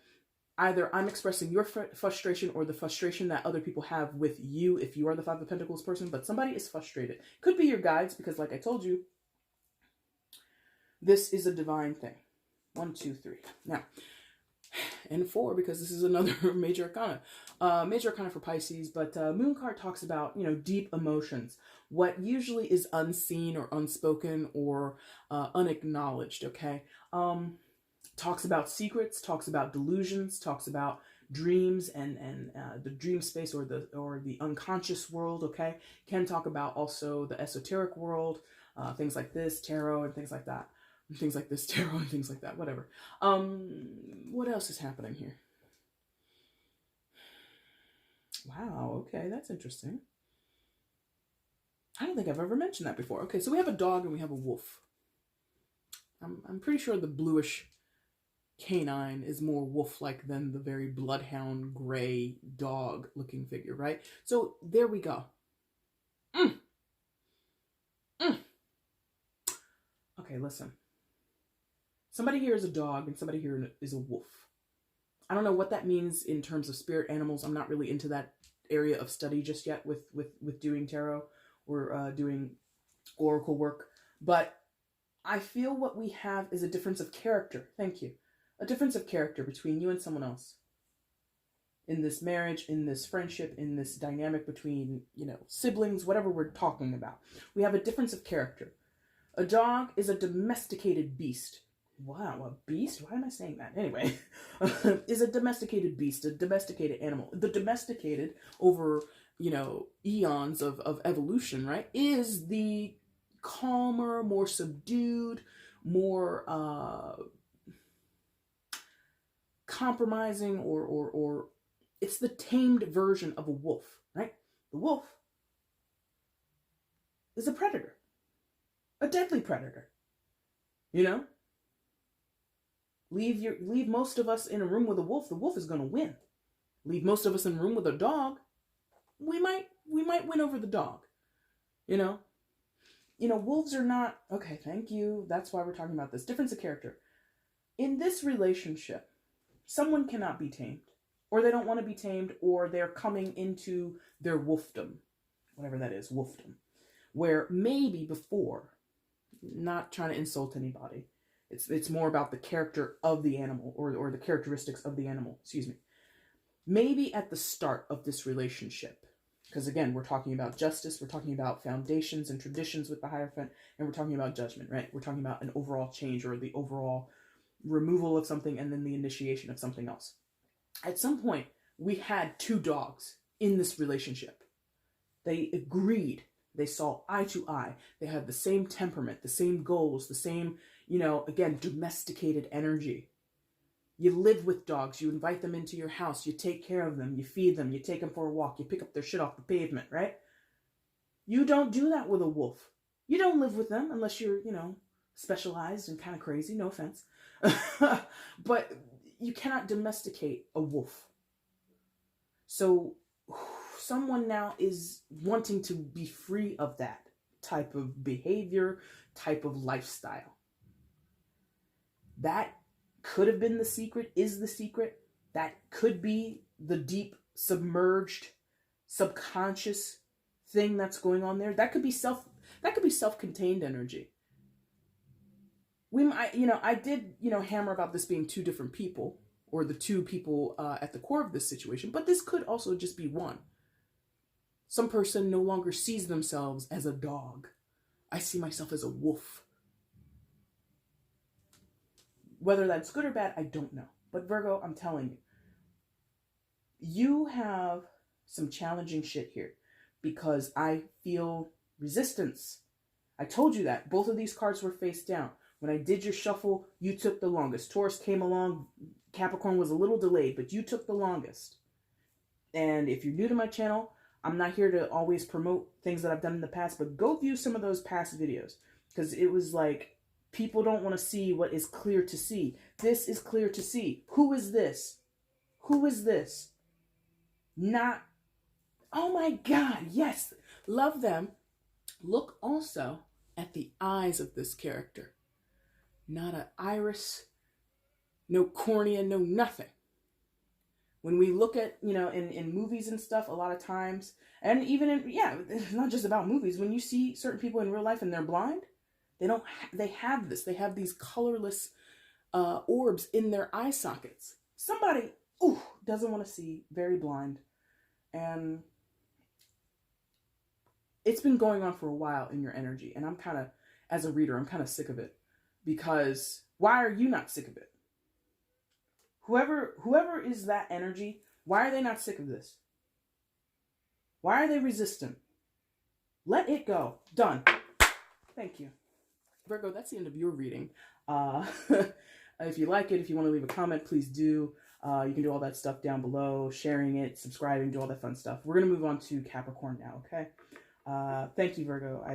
Either I'm expressing your frustration or the frustration that other people have with you if you are the Five of Pentacles person, but somebody is frustrated. Could be your guides, because like I told you, this is a divine thing. 1, 2, 3. Now, and 4, because this is another major arcana. Major arcana for Pisces, but moon card talks about, deep emotions. What usually is unseen or unspoken or unacknowledged, okay? Talks about secrets, talks about delusions, talks about dreams and the dream space or the unconscious world, okay? Can talk about also the esoteric world, things like this, tarot and things like that. Things like this, tarot and things like that, whatever. What else is happening here? Wow, okay, that's interesting. I don't think I've ever mentioned that before. Okay, so we have a dog and we have a wolf. I'm pretty sure the bluish canine is more wolf-like than the very bloodhound gray dog looking figure, right? So there we go. Okay, listen. Somebody here is a dog and somebody here is a wolf. I don't know what that means in terms of spirit animals. I'm not really into that area of study just yet with doing tarot we're doing oracle work. But I feel what we have is a difference of character. Thank you. A difference of character between you and someone else. In this marriage, in this friendship, in this dynamic between, siblings, whatever we're talking about. We have a difference of character. A dog is a domesticated beast. Wow, a beast? Why am I saying that? Anyway, is a domesticated beast, a domesticated animal. The domesticated over, eons of evolution, right, is the calmer, more subdued, more compromising, or it's the tamed version of a wolf, right? The wolf is a predator, a deadly predator. Leave most of us in a room with a wolf, the wolf is going to win. Leave most of us in a room with a dog, we might win over the dog. Wolves are not, okay, thank you. That's why we're talking about this. Difference of character. In this relationship, someone cannot be tamed, or they don't want to be tamed, or they're coming into their wolfdom, whatever that is, wolfdom, where maybe before, not trying to insult anybody, it's more about the character of the animal, or the characteristics of the animal, excuse me. Maybe at the start of this relationship, because again, we're talking about justice, we're talking about foundations and traditions with the Hierophant, and we're talking about judgment, right? We're talking about an overall change, or the overall removal of something and then the initiation of something else. At some point, we had two dogs in this relationship. They agreed. They saw eye to eye. They had the same temperament, the same goals, the same, again, domesticated energy. You live with dogs. You invite them into your house. You take care of them. You feed them. You take them for a walk. You pick up their shit off the pavement, right? You don't do that with a wolf. You don't live with them unless you're, specialized and kind of crazy. No offense. But you cannot domesticate a wolf. So someone now is wanting to be free of that type of behavior, type of lifestyle. That could have been the secret, is the secret. That could be the deep, submerged, subconscious thing that's going on there. That could be self-contained energy. I did, hammer about this being two different people, or the two people at the core of this situation, but this could also just be one. Some person no longer sees themselves as a dog. I see myself as a wolf. Whether that's good or bad, I don't know. But Virgo, I'm telling you, you have some challenging shit here, because I feel resistance. I told you that. Both of these cards were face down. When I did your shuffle, you took the longest. Taurus came along. Capricorn was a little delayed, but you took the longest. And if you're new to my channel, I'm not here to always promote things that I've done in the past, but go view some of those past videos, because it was like, people don't want to see what is clear to see. This is clear to see. Who is this? Who is this? Not, oh my God, yes, love them. Look also at the eyes of this character. Not an iris, no cornea, no nothing. When we look at, in movies and stuff, a lot of times, and even it's not just about movies. When you see certain people in real life and they're blind, they have these colorless orbs in their eye sockets. Somebody, doesn't want to see, very blind. And it's been going on for a while in your energy. And I'm kind of, as a reader, I'm kind of sick of it. Because why are you not sick of it? Whoever is that energy, why are they not sick of this? Why are they resistant? Let it go. Done. Thank you. Virgo, that's the end of your reading. If you like it, if you want to leave a comment, please do. You can do all that stuff down below, sharing it, subscribing, do all that fun stuff. We're going to move on to Capricorn now, okay? Thank you, Virgo.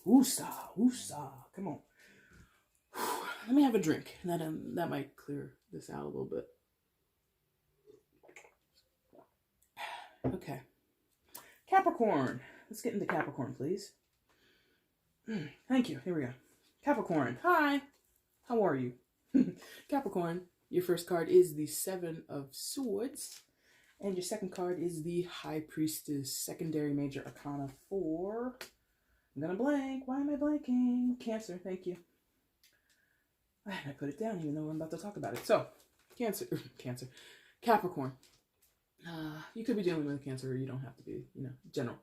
Woosah. Come on. Let me have a drink. That might clear this out a little bit. Okay. Capricorn. Let's get into Capricorn, please. Thank you. Here we go. Capricorn. Hi. How are you? Capricorn, your first card is the Seven of Swords. And your second card is the High Priestess, secondary major arcana for, I'm gonna blank, why am I blanking? Cancer, thank you. I put it down even though I'm about to talk about it. So, Cancer, Capricorn. You could be dealing with Cancer, or you don't have to be, general.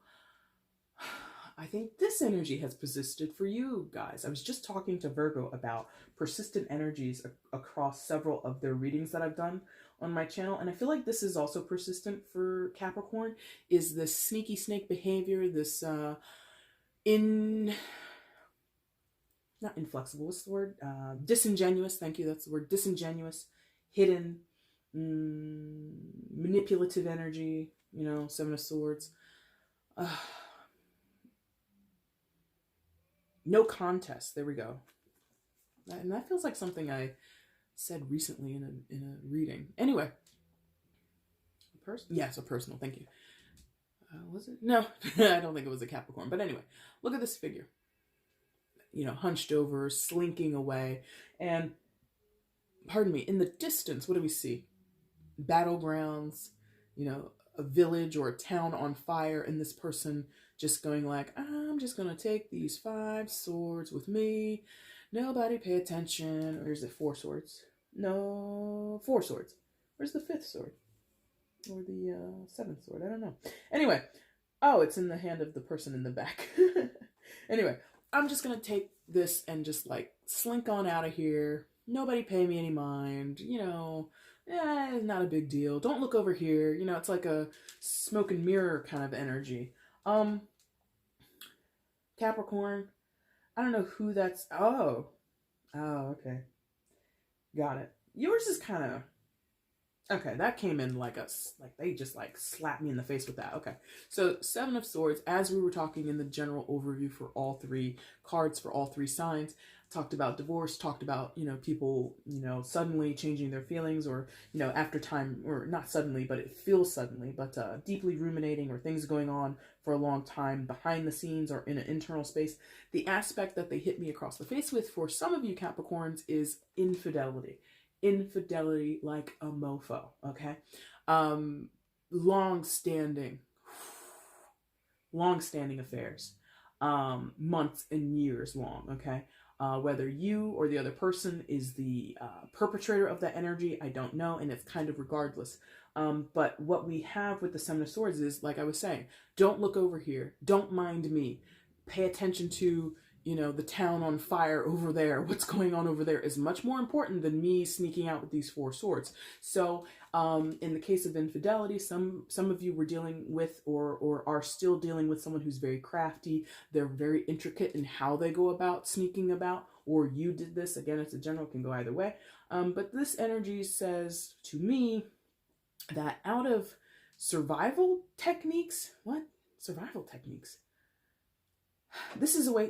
I think this energy has persisted for you guys. I was just talking to Virgo about persistent energies across several of their readings that I've done on my channel, and I feel like this is also persistent for Capricorn, is this sneaky snake behavior, this not inflexible, what's the word? Disingenuous, thank you, that's the word, disingenuous, hidden, manipulative energy, Seven of Swords. No contest, there we go. And that feels like something I said recently in a reading. Anyway, yes, a personal, thank you. Was it? No, I don't think it was a Capricorn, but anyway, look at this figure. Hunched over, slinking away, and, pardon me, in the distance, what do we see? Battlegrounds, a village or a town on fire, and this person just going like, I'm just going to take these 5 swords with me. Nobody pay attention. Or is it 4 swords? No, 4 swords. Where's the 5th sword? Or the 7th sword? I don't know. Anyway, oh, it's in the hand of the person in the back. Anyway, I'm just going to take this and just like slink on out of here. Nobody pay me any mind. Not a big deal. Don't look over here. It's like a smoke and mirror kind of energy. Capricorn, I don't know who that's. Oh, okay. Got it. Yours is kind of, okay, that came in like they just like slapped me in the face with that. Okay. So 7 of Swords, as we were talking in the general overview for all 3 cards for all 3 signs, talked about divorce, talked about, people, suddenly changing their feelings, or, after time, or not suddenly, but it feels suddenly, but deeply ruminating, or things going on for a long time behind the scenes or in an internal space. The aspect that they hit me across the face with for some of you Capricorns is infidelity. Infidelity like a mofo, okay? Long-standing affairs, months and years long, okay? Whether you or the other person is the perpetrator of that energy, I don't know, and it's kind of regardless. But what we have with the 7 of Swords is, like I was saying, don't look over here. Don't mind me. Pay attention to, the town on fire over there. What's going on over there is much more important than me sneaking out with these 4 swords. So in the case of infidelity, some of you were dealing with or are still dealing with someone who's very crafty. They're very intricate in how they go about sneaking about, or you did this. Again, it's a general, can go either way. But this energy says to me that out of survival techniques, what? Survival techniques? This is the way,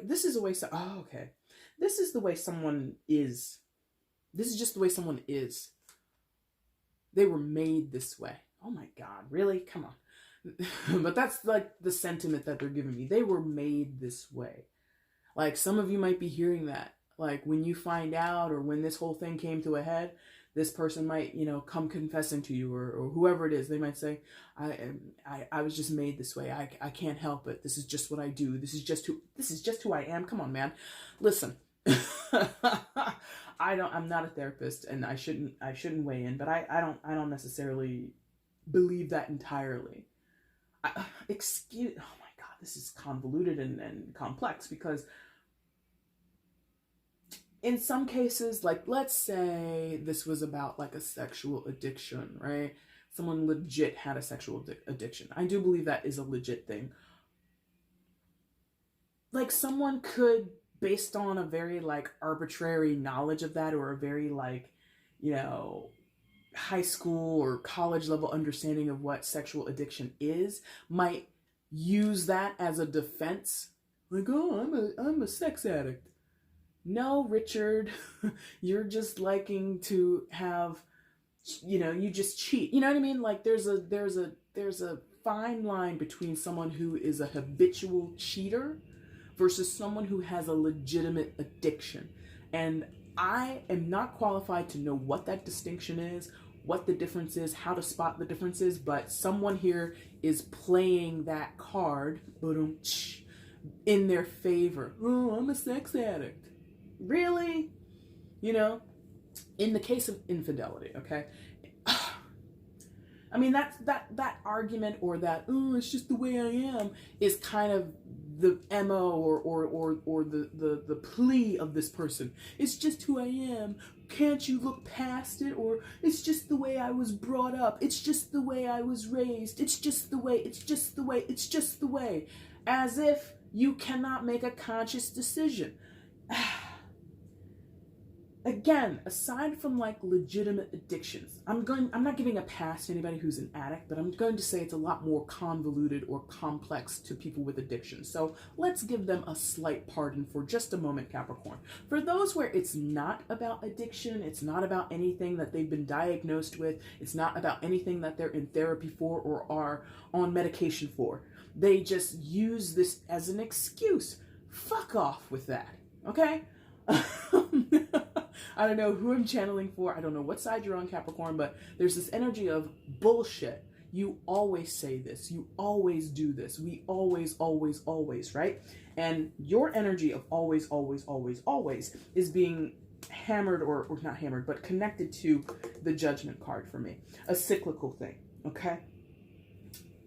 okay. This is the way someone is. This is just the way someone is. They were made this way. Oh my God, really? Come on. But that's like the sentiment that they're giving me. They were made this way. Like, some of you might be hearing that. Like, when you find out, or when this whole thing came to a head, this person might, come confessing to you, or whoever it is. They might say, I was just made this way. I can't help it. This is just what I do. This is just who I am. Come on, man. Listen. I'm not a therapist, and I shouldn't weigh in, but I don't necessarily believe that entirely. Oh my God, this is convoluted and complex, because in some cases, like, let's say this was about like a sexual addiction, right? Someone legit had a sexual addiction. I do believe that is a legit thing. Like, someone could, based on a very like arbitrary knowledge of that, or a very like, high school or college level understanding of what sexual addiction is, might use that as a defense. Like, oh, I'm a sex addict. No, Richard, you're just liking to have, you just cheat. You know what I mean? Like, there's a fine line between someone who is a habitual cheater versus someone who has a legitimate addiction. And I am not qualified to know what that distinction is, what the difference is, how to spot the differences, but someone here is playing that card in their favor. Oh, I'm a sex addict. Really? You know, in the case of infidelity, okay? I mean, that argument, or that, oh, it's just the way I am, is kind of the MO or the plea of this person. It's just who I am. Can't you look past it? Or it's just the way I was brought up. It's just the way I was raised. It's just the way, it's just the way, it's just the way. As if you cannot make a conscious decision. Again, aside from like legitimate addictions, I'm not giving a pass to anybody who's an addict, but I'm going to say it's a lot more convoluted or complex to people with addictions. So let's give them a slight pardon for just a moment, Capricorn. For those where it's not about addiction, it's not about anything that they've been diagnosed with, it's not about anything that they're in therapy for or are on medication for. They just use this as an excuse. Fuck off with that, okay? I don't know who I'm channeling for. I don't know what side you're on, Capricorn, but there's this energy of bullshit. You always say this. You always do this. We always, always, always, right? And your energy of always, always, always, always is being hammered, or not hammered, but connected to the Judgment card for me. A cyclical thing, okay?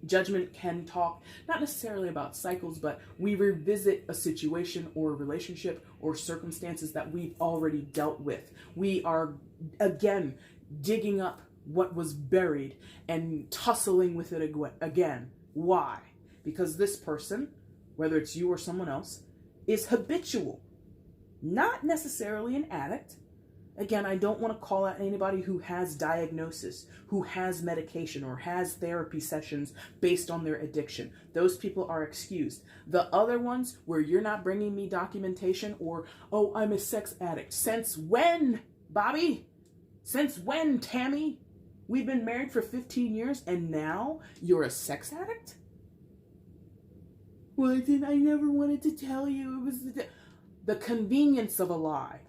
Judgment can talk not necessarily about cycles, but we revisit a situation or a relationship or circumstances that we've already dealt with. We are, again, digging up what was buried and tussling with it again. Why? Because this person, whether it's you or someone else, is habitual. Not necessarily an addict. Again, I don't want to call out anybody who has diagnosis, who has medication, or has therapy sessions based on their addiction. Those people are excused. The other ones where you're not bringing me documentation, or, oh, I'm a sex addict. Since when, Bobby? Since when, Tammy? We've been married for 15 years and now you're a sex addict? Well, I never wanted to tell you. It was the convenience of a lie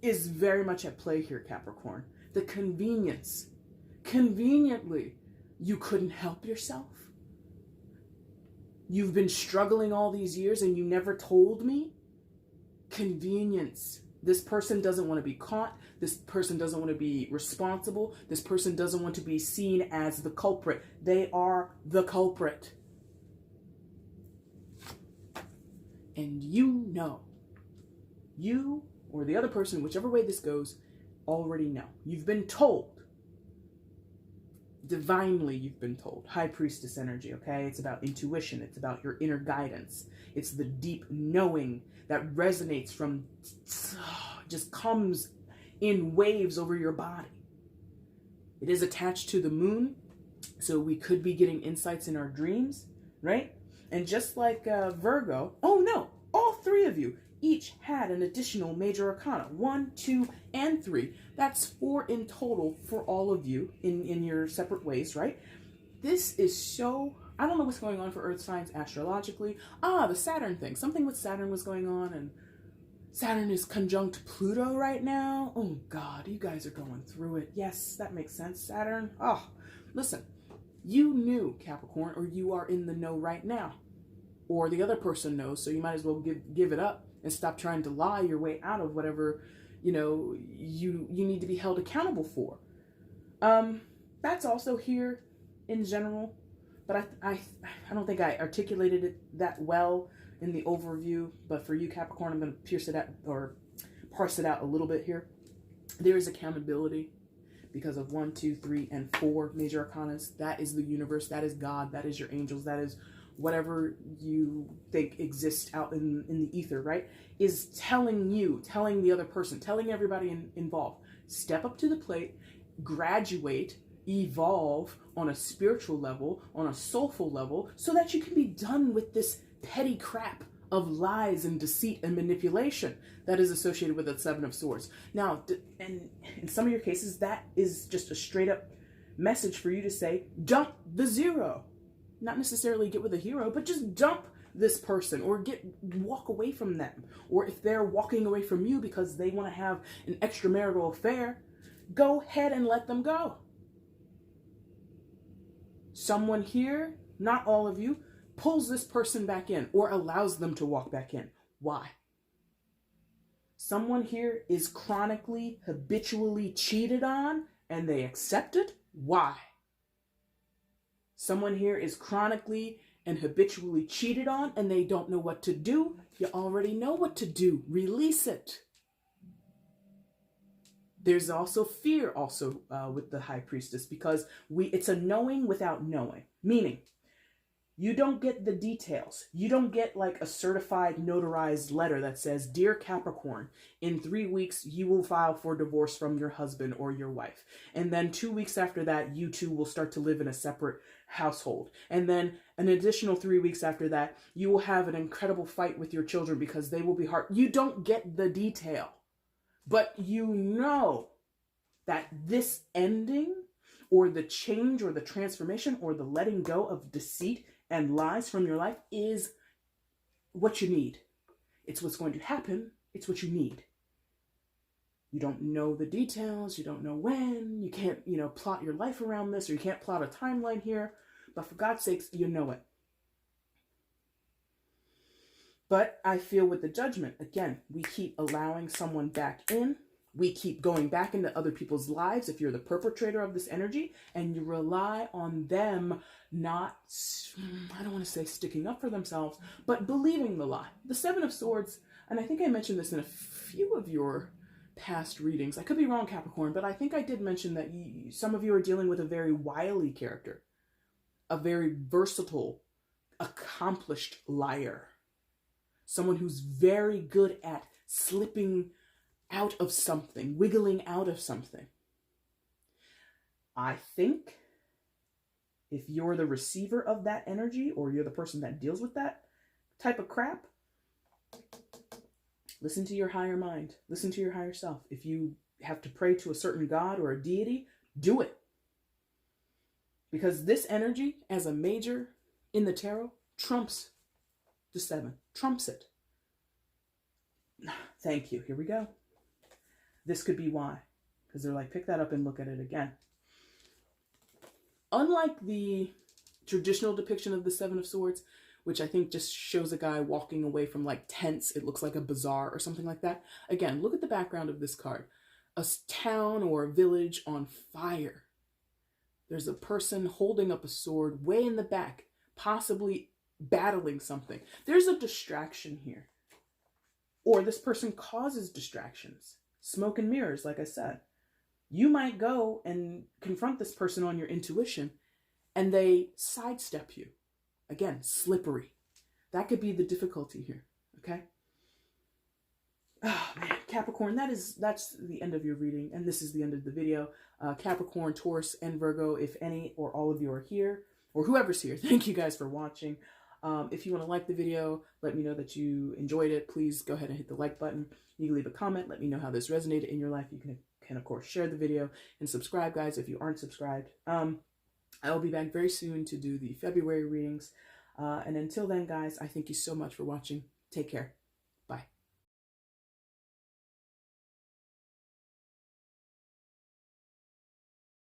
is very much at play here, Capricorn. The convenience. Conveniently, you couldn't help yourself. You've been struggling all these years and you never told me? Convenience. This person doesn't want to be caught. This person doesn't want to be responsible. This person doesn't want to be seen as the culprit. They are the culprit. And you know. You or the other person, whichever way this goes, already know. You've been told. Divinely, you've been told. High Priestess energy, okay? It's about intuition. It's about your inner guidance. It's the deep knowing that resonates from, just comes in waves over your body. It is attached to the moon, so we could be getting insights in our dreams, right? And just like Virgo, oh no, all three of you each had an additional major arcana. 1, 2, and 3. That's 4 in total for all of you in your separate ways, right? This is so, I don't know what's going on for Earth signs astrologically. The Saturn thing. Something with Saturn was going on, and Saturn is conjunct Pluto right now. Oh God, you guys are going through it. Yes, that makes sense. Saturn. Oh, listen, you knew, Capricorn, or you are in the know right now. Or the other person knows, so you might as well give it up and stop trying to lie your way out of whatever, you know, you need to be held accountable for. That's also here in general, but I don't think I articulated it that well in the overview. But for you, Capricorn, I'm going to parse it out a little bit here. There is accountability because of 1, 2, 3, and 4 major arcanas. That is the universe. That is God. That is your angels. That is whatever you think exists out in the ether, right? Is telling the other person, telling everybody involved, step up to the plate, graduate, evolve on a spiritual level, on a soulful level, so that you can be done with this petty crap of lies and deceit and manipulation that is associated with the 7 of Swords. Now, and in some of your cases, that is just a straight up message for you to say, dump the 0. Not necessarily get with a hero, but just dump this person, or walk away from them. Or if they're walking away from you because they want to have an extramarital affair, go ahead and let them go. Someone here, not all of you, pulls this person back in or allows them to walk back in. Why? Someone here is chronically, habitually cheated on and they accept it. Why? Someone here is chronically and habitually cheated on and they don't know what to do. You already know what to do. Release it. There's also fear with the High Priestess, because it's a knowing without knowing. Meaning, you don't get the details. You don't get like a certified notarized letter that says, "Dear Capricorn, in 3 weeks you will file for divorce from your husband or your wife. And then 2 weeks after that, you two will start to live in a separate household. And then an additional 3 weeks after that, you will have an incredible fight with your children because they will be hard." You don't get the detail. But you know that this ending or the change or the transformation or the letting go of deceit and lies from your life is what you need. It's what's going to happen. It's what you need. You don't know the details. You don't know when. You can't, plot your life around this, or you can't plot a timeline here. But for God's sakes, you know it. But I feel with the Judgment, again, we keep allowing someone back in. We keep going back into other people's lives if you're the perpetrator of this energy, and you rely on them not, I don't want to say sticking up for themselves, but believing the lie. The Seven of Swords, and I think I mentioned this in a few of your past readings. I could be wrong, Capricorn, but I think I did mention that some of you are dealing with a very wily character, a very versatile, accomplished liar. Someone who's very good at slipping out of something, wiggling out of something. I think if you're the receiver of that energy, or you're the person that deals with that type of crap, listen to your higher mind. Listen to your higher self. If you have to pray to a certain god or a deity, do it. Because this energy, as a major in the tarot, trumps the 7. Trumps it. Thank you. Here we go. This could be why. Because they're like, pick that up and look at it again. Unlike the traditional depiction of the 7 of Swords, which I think just shows a guy walking away from like tents. It looks like a bazaar or something like that. Again, look at the background of this card. A town or a village on fire. There's a person holding up a sword way in the back, possibly battling something. There's a distraction here. Or this person causes distractions. Smoke and mirrors, like I said. You might go and confront this person on your intuition, and they sidestep you. Again, slippery. That could be the difficulty here, okay? Oh, man, Capricorn, that's the end of your reading, and this is the end of the video. Capricorn, Taurus, and Virgo, if any or all of you are here, or whoever's here, thank you guys for watching. If you want to like the video, let me know that you enjoyed it. Please go ahead and hit the like button. You can leave a comment. Let me know how this resonated in your life. You can of course, share the video and subscribe, guys, if you aren't subscribed. I will be back very soon to do the February readings. And until then, guys, I thank you so much for watching. Take care.